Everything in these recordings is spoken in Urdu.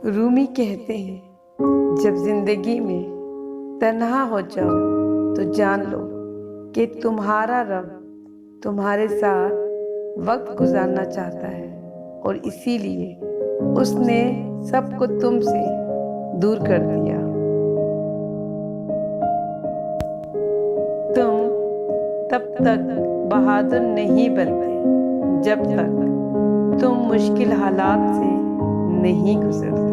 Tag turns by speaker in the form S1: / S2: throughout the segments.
S1: رومی کہتے ہیں جب زندگی میں تنہا ہو جاؤ تو جان لو کہ تمہارا رب تمہارے ساتھ وقت گزارنا چاہتا ہے، اور اسی لیے اس نے سب کو تم سے دور کر دیا۔ تم تب تک بہادر نہیں بنتے جب تک تم مشکل حالات سے نہیں گزرتے۔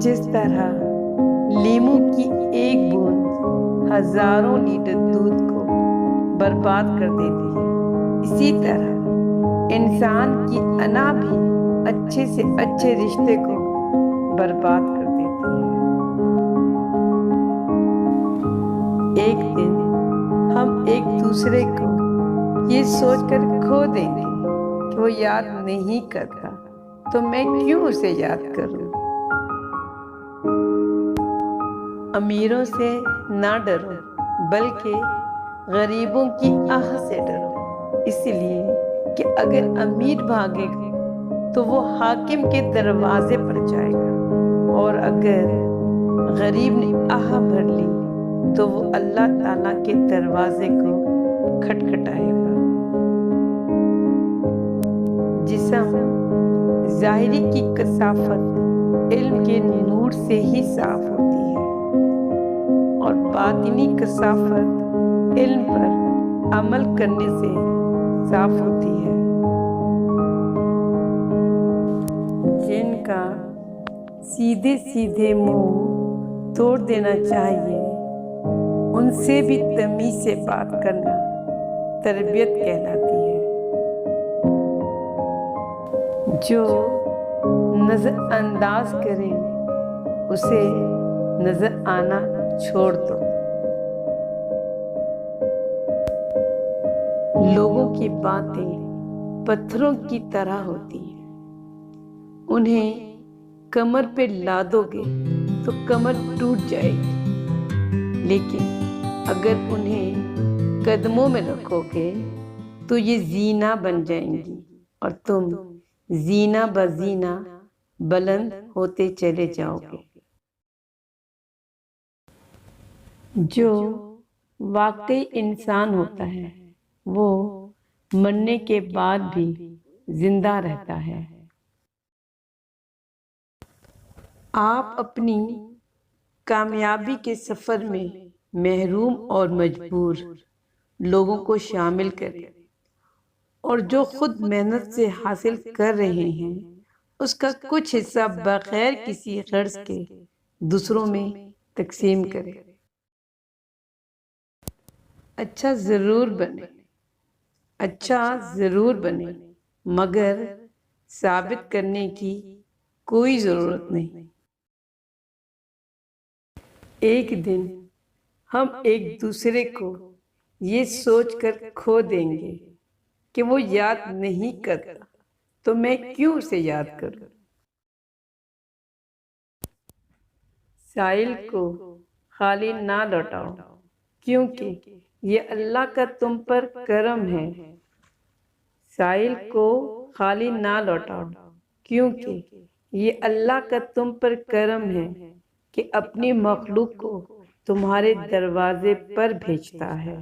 S1: جس طرح لیموں کی ایک بوند ہزاروں لیٹر دودھ کو برباد کر دیتی ہے، اسی طرح انسان کی انا بھی اچھے سے اچھے رشتے کو برباد کر دیتی ہے۔ ایک دن ہم ایک دوسرے کو یہ سوچ کر کھو دیں گے کہ وہ یاد نہیں کرتا تو میں کیوں اسے یاد کروں۔ امیروں سے نہ ڈرو بلکہ غریبوں کی آہ سے ڈرو، اس لیے کہ اگر امیر بھاگے گا تو وہ حاکم کے دروازے پر جائے گا، اور اگر غریب نے آہ بھر لی تو وہ اللہ تعالیٰ کے دروازے کو کھٹکھٹائے گا۔ جسم ظاہری کی کثافت علم کے نور سے ہی صاف ہوتی ہے، اور باطنی کثافت علم پر عمل کرنے سے صاف ہوتی ہے۔ جن کا سیدھے سیدھے منہ توڑ دینا چاہیے ان سے بھی تمیز سے بات کرنا تربیت کہلاتی ہے۔ جو نظر انداز کرے اسے نظر آنا چھوڑ دو۔ لوگوں کی باتیں پتھروں کی طرح ہوتی ہیں، انہیں کمر پہ لادو گے تو کمر ٹوٹ جائے گی، لیکن اگر انہیں قدموں میں رکھو گے تو یہ زینہ بن جائیں گی، اور تم زینہ بزینہ بلند ہوتے چلے جاؤ گے۔ جو واقعی انسان ہوتا ہے وہ مرنے کے بعد بھی زندہ رہتا ہے۔ آپ اپنی کامیابی کے سفر میں محروم اور مجبور لوگوں کو شامل کریں، اور جو خود محنت سے حاصل کر رہے ہیں اس کا کچھ حصہ بغیر کسی غرض کے دوسروں میں تقسیم کریں۔ اچھا ضرور بنے مگر ثابت کرنے کی کوئی ضرورت نہیں۔ ایک دن ہم ایک دوسرے کو یہ سوچ کر کھو دیں گے کہ وہ یاد نہیں کرتا تو میں کیوں اسے یاد کروں۔ سائل کو خالی نہ لوٹاؤ کیونکہ یہ اللہ کا تم پر کرم ہے۔ سائل کو خالی نہ لوٹاؤ کیونکہ یہ اللہ کا تم پر کرم ہے کہ اپنی مخلوق کو تمہارے دروازے پر بھیجتا ہے۔